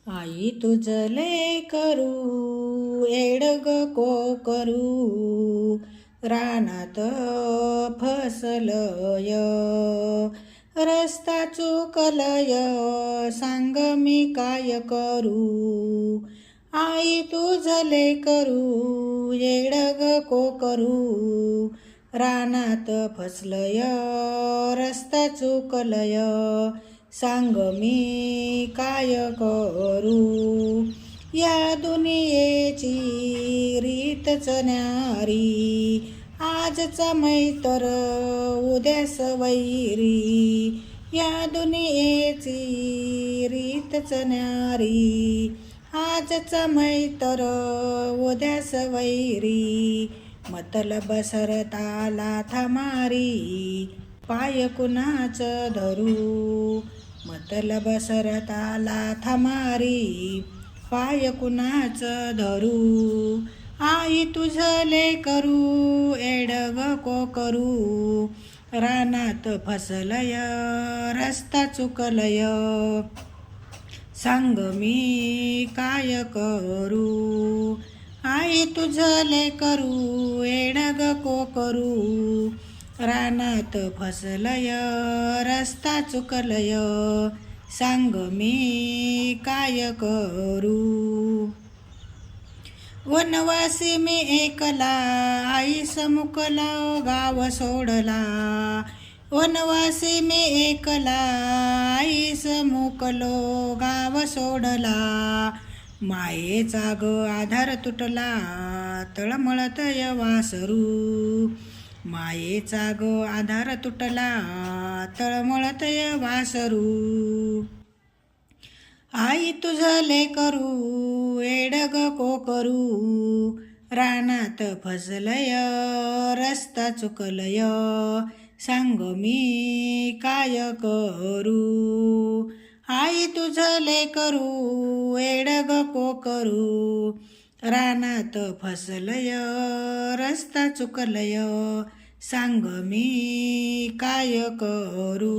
आई तुझले करू एडग को करू रानात फसलय रस्ता चुकलय सांग मी काय करू आई तुझले करू एडग को करू रानात फसलय रस्ता चुकलय सांग मी काय करू या दुनियेची रीतच न्यारी आजचा मैत्र उद्या सवैरी या दुनियेची रीतच न्यारी आजचा मैत्र उद्या सवैरी मतलब सरताला थमारी पाय कुणाच धरू मतलब सरताला थमारी पाय कुणाच धरू आई तुझले करू एडग को करू रानात फसलय रस्ता चुकलय सांग मी काय करू आई तुझले करू एडग को करू रानात फसलय रस्ता चुकलय सांग मी काय करू वनवासी मी एकला आई समुकला गाव सोडला वनवासी मी एकला आई समुकलो गाव सोडला मायेचा ग आधार तुटला तळमळतय वासरू मायेचा ग आधार तुटला तळमळतय वासरू आई तुझले करू एडग को करू रानात फसलय रस्ता चुकलय सांग मी काय करू आई तुझले करू एडग को करू रानात फसलय रस्ता चुकलय सांग मी काय करू